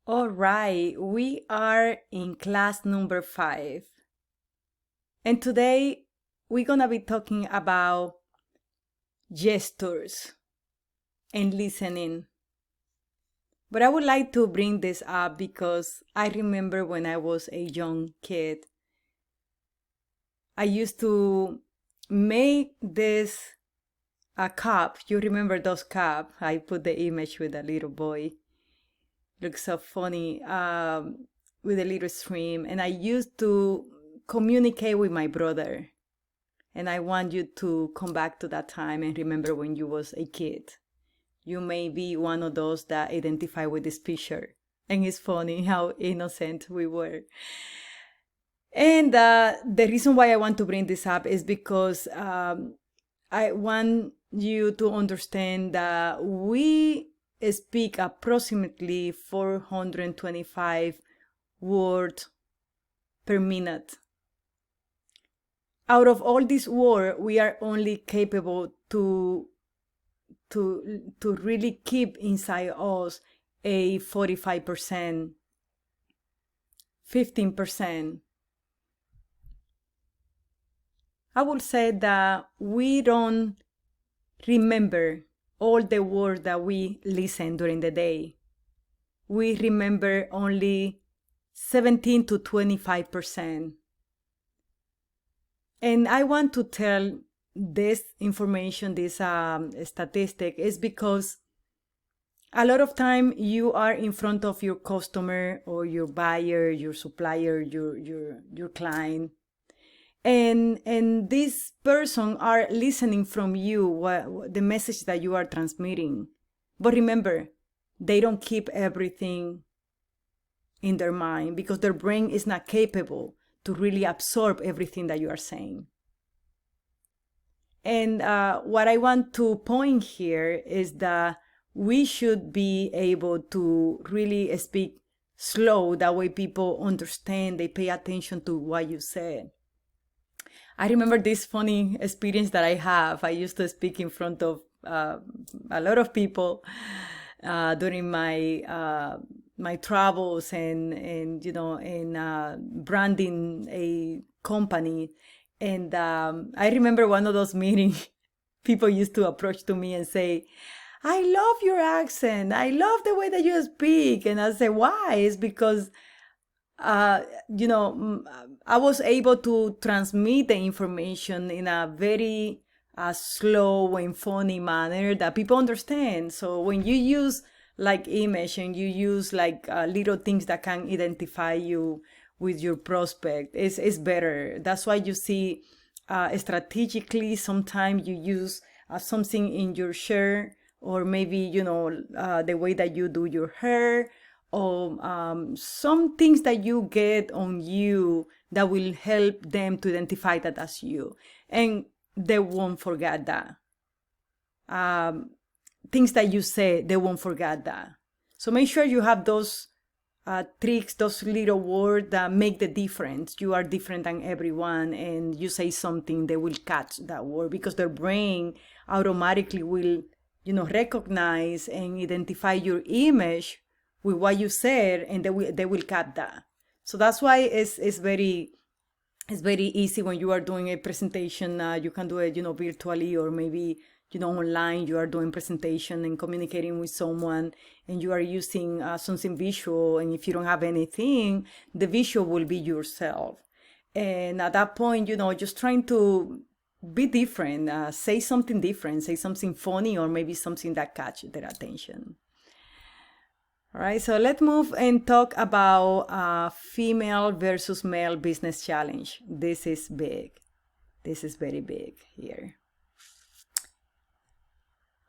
All right, we are in class number 5. And today we're going to be talking about gestures and listening. But I would like to bring this up because I remember when I was a young kid, I used to make this a cup. You remember those cup? I put the image with a little boy. Looks so funny with a little stream. And I used to communicate with my brother. And I want you to come back to that time and remember when you was a kid. You may be one of those that identify with this picture. And it's funny how innocent we were. And the reason why I want to bring this up is because I want you to understand that we speak approximately 425 words per minute. Out of all these words, we are only capable to really keep inside us a 45%, 15%. I would say that we don't remember all the words that we listen during the day. We remember only 17 to 25%. And I want to tell this information, this statistic, is because a lot of time you are in front of your customer or your buyer, your supplier, your client, and this person are listening from you the message that you are transmitting. But remember, they don't keep everything in their mind because their brain is not capable to really absorb everything that you are saying. And what I want to point here is that we should be able to really speak slow. That way people understand, they pay attention to what you said. I remember this funny experience that I have. I used to speak in front of a lot of people during my travels and branding a company. And I remember one of those meetings, people used to approach to me and say, "I love your accent. I love the way that you speak." And I say, "Why?" It's because I was able to transmit the information in a very slow and funny manner that people understand. So when you use like image and you use like little things that can identify you with your prospect, it's better. That's why you see strategically sometimes you use something in your shirt, or maybe the way that you do your hair, or some things that you get on you that will help them to identify that as you, and they won't forget that. Things that you say, they won't forget that. So make sure you have those tricks, those little words that make the difference. You are different than everyone, and you say something, they will catch that word because their brain automatically will recognize and identify your image with what you said, and they will catch that. So that's why it's very easy when you are doing a presentation. You can do it virtually, or maybe online. You are doing presentation and communicating with someone, and you are using something visual. And if you don't have anything, the visual will be yourself. And at that point, just trying to be different, say something different, say something funny, or maybe something that catches their attention. All right, so let's move and talk about female versus male business challenge. This is big. This is very big here.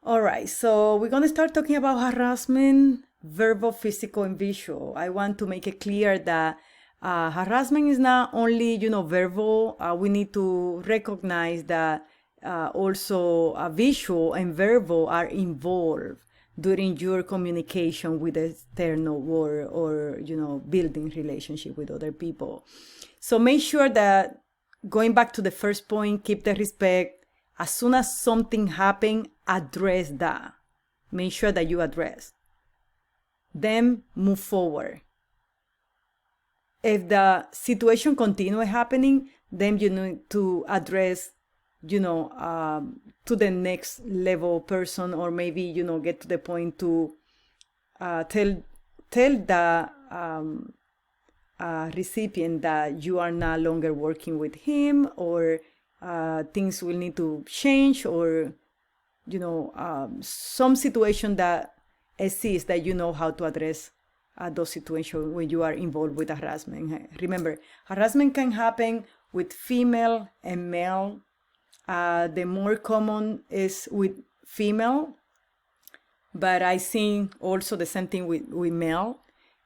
All right, so we're going to start talking about harassment, verbal, physical, and visual. I want to make it clear that harassment is not only, verbal. We need to recognize that also visual and verbal are involved during your communication with the external world, or building relationship with other people. So make sure that, going back to the first point, keep the respect. As soon as something happens, address that. Make sure that you address. then move forward. If the situation continues happening, then you need to address, to the next level person, or maybe, get to the point to tell the recipient that you are no longer working with him, or things will need to change, or some situation that exists that you know how to address those situations when you are involved with harassment. Remember, harassment can happen with female and male. The more common is with female, but I think also the same thing with male.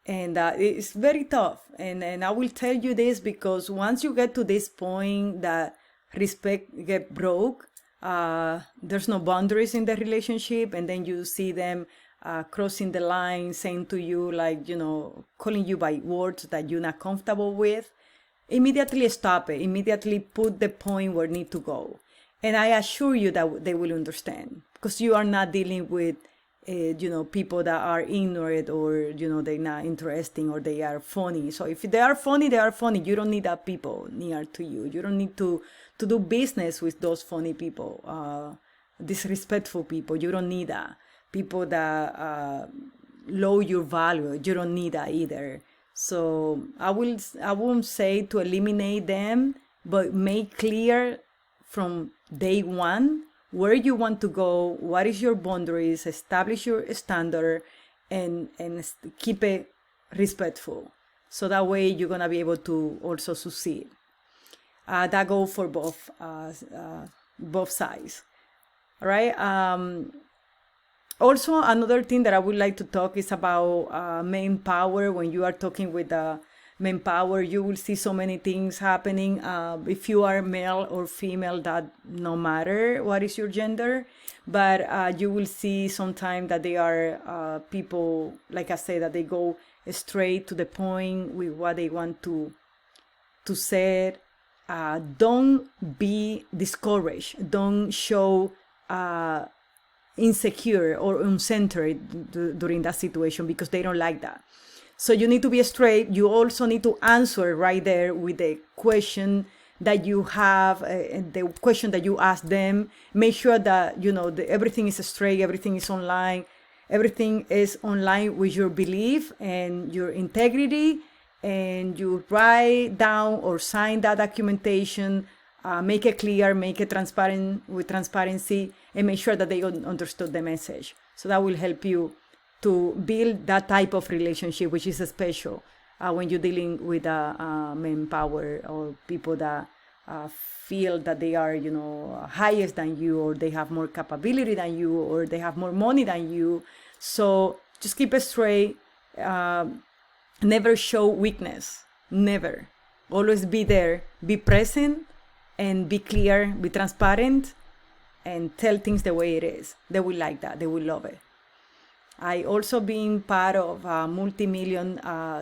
And it's very tough. And I will tell you this because once you get to this point that respect get broke, there's no boundaries in the relationship, and then you see them crossing the line, saying to you, like, calling you by words that you're not comfortable with, immediately stop it. Immediately put the point where it need to go. And I assure you that they will understand, because you are not dealing with, people that are ignorant, or, they're not interesting, or they are funny. So if they are funny, they are funny. You don't need that people near to you. You don't need to do business with those funny people, disrespectful people. You don't need that. People that low your value, you don't need that either. So I won't say to eliminate them, but make clear from day one where you want to go, what is your boundaries, establish your standard, and keep it respectful. So that way you're gonna be able to also succeed. That go for both sides. All right. Also, another thing that I would like to talk is about manpower. When you are talking with manpower, you will see so many things happening. If you are male or female, that no matter what is your gender, but you will see sometimes that they are people, like I say, that they go straight to the point with what they want to say. Don't be discouraged. Don't show insecure or uncentered during that situation, because they don't like that. So you need to be straight. You also need to answer right there with the question that you have, the question that you ask them. Make sure that, everything is straight, everything is online, everything is online with your belief and your integrity, and you write down or sign that documentation. Make it clear, make it transparent with transparency, and make sure that they understood the message. So that will help you to build that type of relationship, which is special when you're dealing with manpower, or people that feel that they are, highest than you, or they have more capability than you, or they have more money than you. So just keep it straight. Never show weakness. Never. Always be there. Be present. And be clear, be transparent, and tell things the way it is. They will like that. They will love it. I also been part of multi-million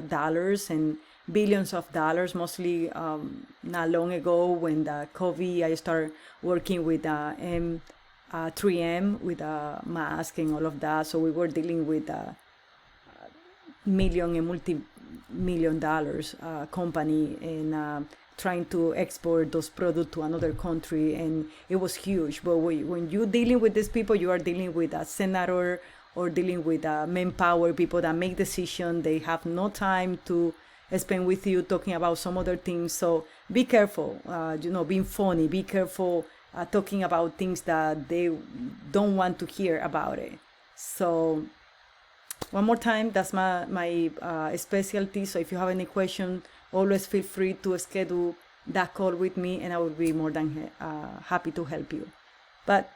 dollars and billions of dollars, mostly not long ago when the COVID, I started working with 3M, with a mask and all of that. So we were dealing with million and multi-million dollars company, and trying to export those products to another country, and it was huge. But when you're dealing with these people, you are dealing with a senator, or dealing with manpower, people that make decisions. They have no time to spend with you talking about some other things. So be careful, being funny. Be careful talking about things that they don't want to hear about it. So one more time, that's my specialty. So if you have any question, always feel free to schedule that call with me, and I will be more than happy to help you. But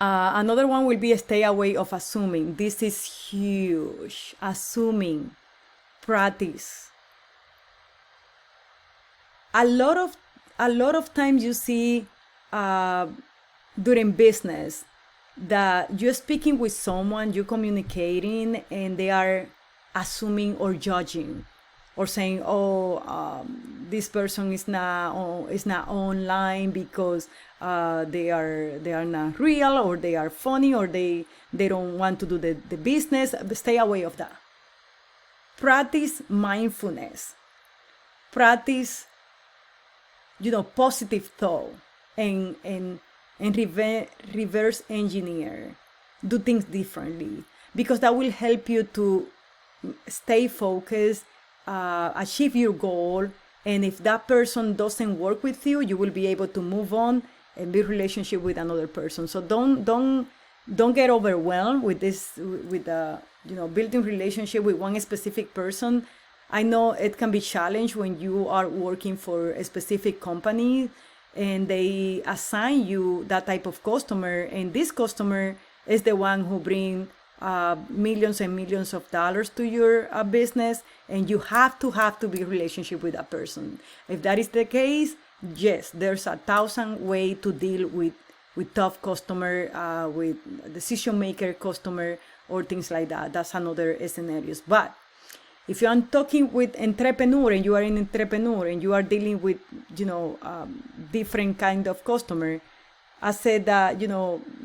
another one will be stay away of assuming. This is huge. Assuming. Practice. A lot of times you see during business that you're speaking with someone, you're communicating, and they are assuming or judging, or saying, this person is not online because they are not real, or they are funny, or they they don't want to do the business. Stay away of that. Practice mindfulness. Practice, positive thought and reverse engineer. Do things differently, because that will help you to stay focused, achieve your goal. And if that person doesn't work with you, you will be able to move on and build relationship with another person. So don't get overwhelmed with this, building relationship with one specific person. I know it can be challenged when you are working for a specific company and they assign you that type of customer, and this customer is the one who bring millions and millions of dollars to your business, and you have to be in relationship with that person. If that is the case, yes, there's 1,000 ways to deal with tough customer, with decision maker customer, or things like that. That's another scenarios. But if you are talking with entrepreneur and you are an entrepreneur and you are dealing with, different kind of customer, I said that,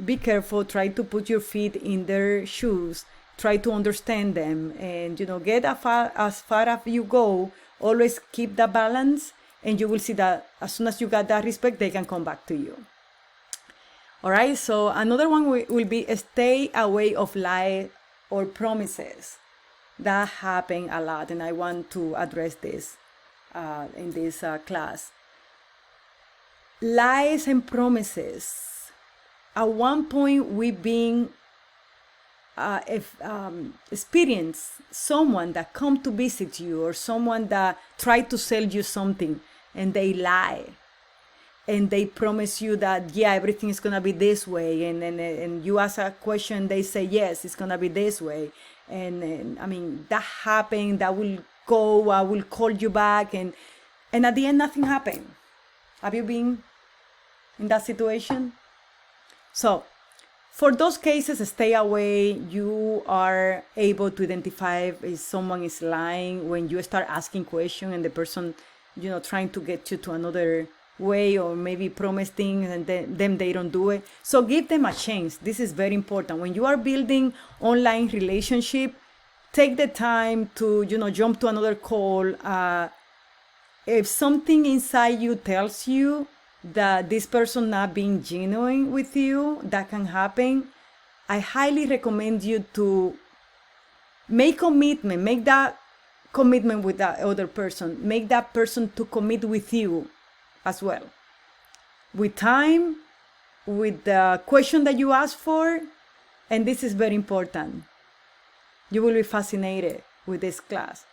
be careful, try to put your feet in their shoes, try to understand them, and, get as far as you go. Always keep the balance, and you will see that as soon as you got that respect, they can come back to you. All right, so another one will be stay away of lies or promises. That happen a lot, and I want to address this in this class. Lies and promises. At one point, we've been experience someone that come to visit you, or someone that try to sell you something, and they lie. And they promise you that, yeah, everything is going to be this way. And you ask a question, they say, yes, it's going to be this way. And I mean, that happened, that will go, I will call you back. And at the end, nothing happened. Have you been in that situation? So for those cases, stay away. You are able to identify if someone is lying when you start asking questions and the person, trying to get you to another way, or maybe promise things and then they don't do it. So give them a chance. This is very important. When you are building online relationship, take the time to, jump to another call. If something inside you tells you that this person not being genuine with you, that can happen. I highly recommend you to make that commitment with that other person. Make that person to commit with you as well, with time, with the question that you ask for. And this is very important. You will be fascinated with this class.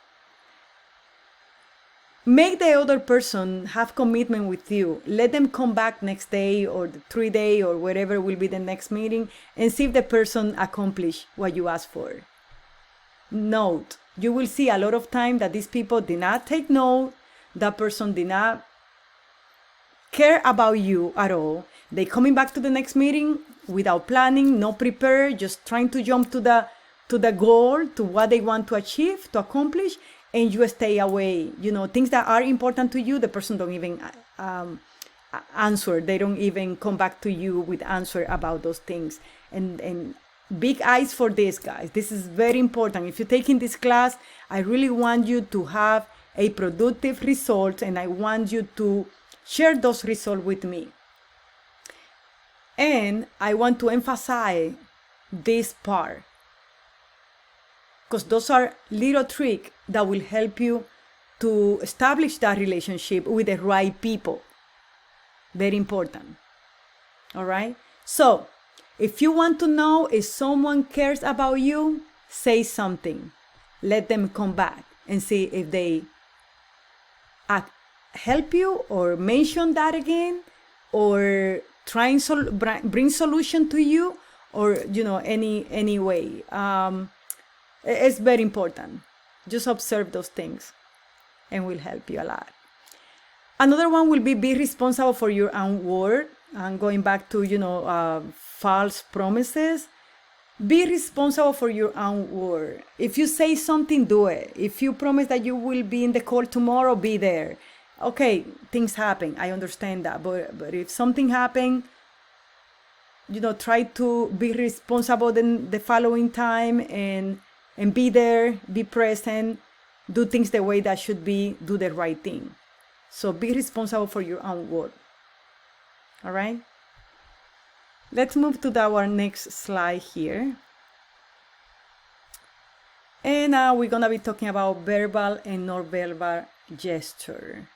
Make the other person have commitment with you. Let them come back next day, or the 3 day, or whatever will be the next meeting, and see if the person accomplished what you asked for. Note, you will see a lot of time that these people did not take note. That person did not care about you at all. They coming back to the next meeting without planning, no prepare, just trying to jump to the goal, to what they want to achieve, to accomplish, and you stay away. Things that are important to you, the person don't even answer. They don't even come back to you with answer about those things. And big eyes for this, guys. This is very important. If you're taking this class, I really want you to have a productive result, and I want you to share those results with me. And I want to emphasize this part, because those are little tricks that will help you to establish that relationship with the right people. Very important. All right? So, if you want to know if someone cares about you, say something. Let them come back and see if they help you, or mention that again, or try and bring solution to you, or any way. It's very important. Just observe those things, and will help you a lot. Another one will be responsible for your own word. And going back to false promises, be responsible for your own word. If you say something, do it. If you promise that you will be in the call tomorrow, be there. Okay, things happen. I understand that. But if something happens, try to be responsible in the following time and be there, be present, do things the way that should be, do the right thing. So be responsible for your own work. All right? Let's move to our next slide here. And now we're going to be talking about verbal and non-verbal gesture.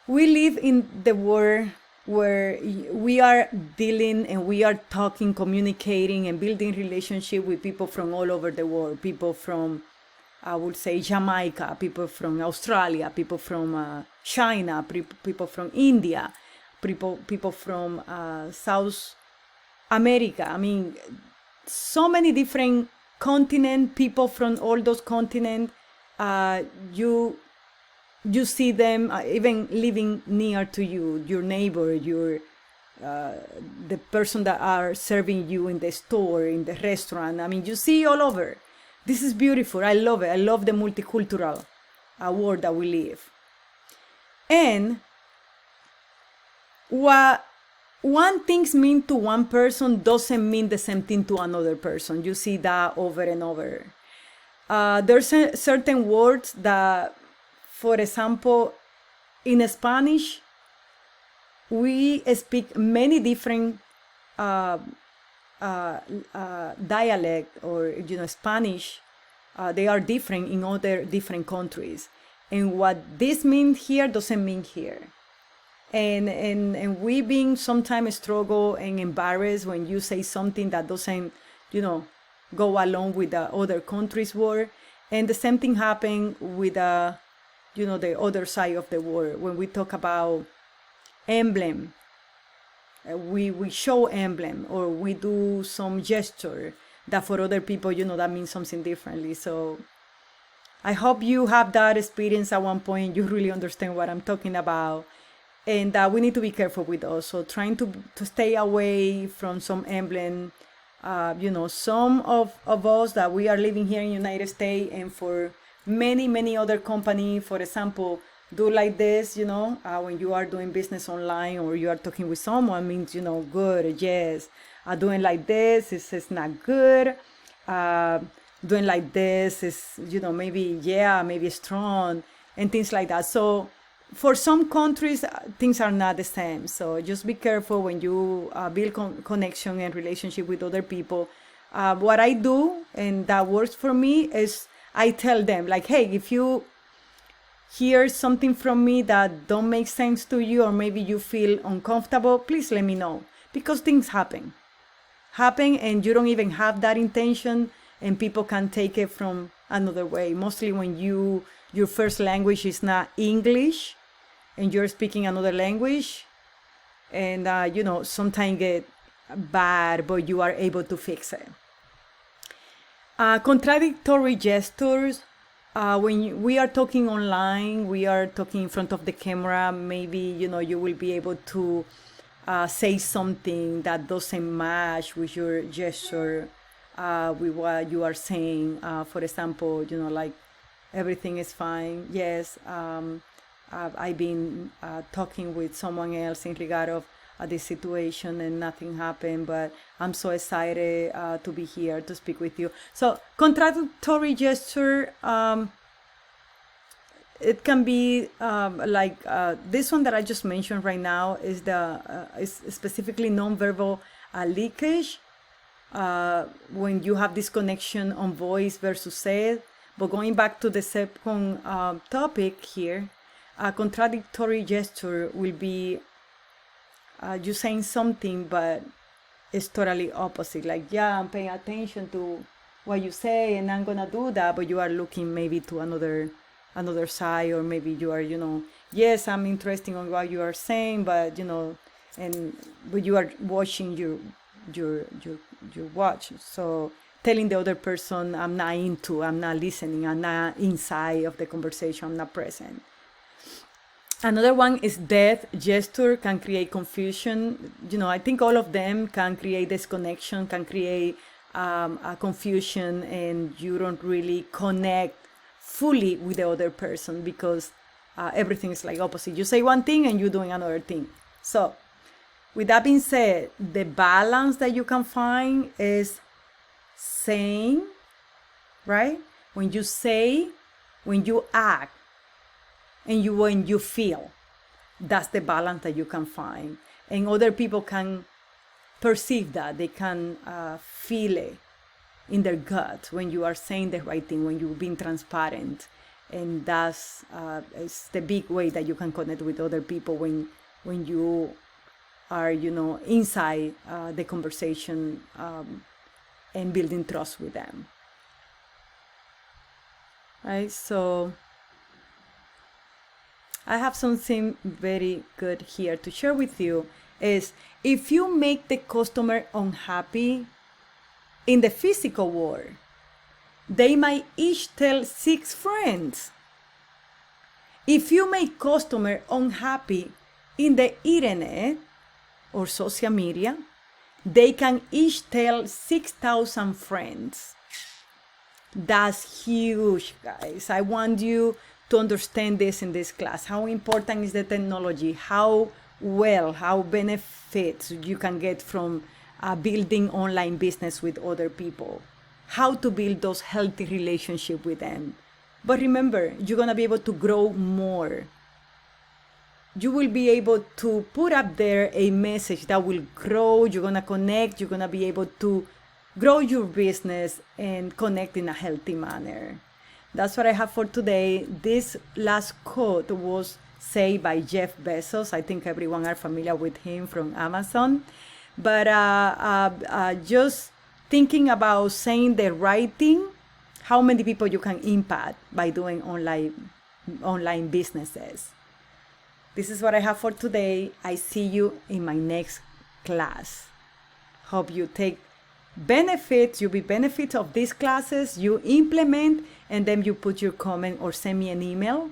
We live in the world where we are dealing and we are talking, communicating, and building relationship with people from all over the world. People from, I would say, Jamaica, people from Australia, people from China, people from India, people from South America. I mean, so many different continents, people from all those continents. You see them even living near to you, your neighbor, the person that are serving you in the store, in the restaurant. I mean, you see all over. This is beautiful. I love it. I love the multicultural world that we live. And what one thing means to one person doesn't mean the same thing to another person. You see that over and over. There's certain words that, for example, in Spanish, we speak many different dialect or Spanish. They are different in other different countries, and what this means here doesn't mean here. And we being sometimes struggle and embarrassed when you say something that doesn't go along with the other countries' word, and the same thing happen with the other side of the world. When we talk about emblem, we show emblem, or we do some gesture that for other people, that means something differently. So I hope you have that experience at one point. You really understand what I'm talking about. And we need to be careful with those. So trying to stay away from some emblem. Some of us that we are living here in the United States, and for many other companies, for example, do like this, when you are doing business online or you are talking with someone, means, good, yes. Doing like this is not good. Doing like this is, maybe strong, and things like that. So for some countries, things are not the same. So just be careful when you build connection and relationship with other people. What I do, and that works for me, is I tell them, like, hey, if you hear something from me that don't make sense to you, or maybe you feel uncomfortable, please let me know, because things happen, and you don't even have that intention, and people can take it from another way. Mostly when your first language is not English, and you're speaking another language, and sometimes get bad, but you are able to fix it. Contradictory gestures. When we are talking online, we are talking in front of the camera, maybe, you will be able to say something that doesn't match with your gesture, with what you are saying. For example, like, everything is fine. Yes, I've been talking with someone else in regard of this situation, and nothing happened, but I'm so excited to be here to speak with you. So contradictory gesture, it can be like this one that I just mentioned right now is is specifically nonverbal leakage, when you have this connection on voice versus said. But going back to the second topic here, a contradictory gesture will be you saying something, but it's totally opposite. Like, yeah, I'm paying attention to what you say, and I'm gonna do that, but you are looking maybe to another side, or maybe you are, yes, I'm interested on what you are saying, but but you are watching your watch. So telling the other person, I'm not listening, I'm not inside of the conversation, I'm not present. Another one is death gesture, can create confusion. I think all of them can create disconnection, can create a confusion, and you don't really connect fully with the other person, because everything is like opposite. You say one thing and you're doing another thing. So With that being said, the balance that you can find is saying, right? When you say, when you act, and when you feel, that's the balance that you can find. And other people can perceive that. They can feel it in their gut when you are saying the right thing, when you're being transparent. And that's is the big way that you can connect with other people when you are, inside the conversation and building trust with them. Right? So I have something very good here to share with you is if you make the customer unhappy in the physical world, they might each tell 6 friends. If you make customer unhappy in the internet or social media, they can each tell 6,000 friends. That's huge, guys. I want you to understand this in this class. How important is the technology? How benefits you can get from building online business with other people? How to build those healthy relationships with them. But remember, you're going to be able to grow more. You will be able to put up there a message that will grow. You're going to connect. You're going to be able to grow your business and connect in a healthy manner. That's what I have for today. This last quote was said by Jeff Bezos. I think everyone are familiar with him from Amazon. But just thinking about saying the right thing, how many people you can impact by doing online businesses. This is what I have for today. I see you in my next class. Hope you take benefits, you be benefits of these classes, you implement, and then you put your comment or send me an email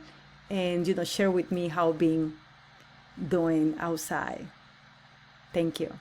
and share with me how being doing outside. Thank you.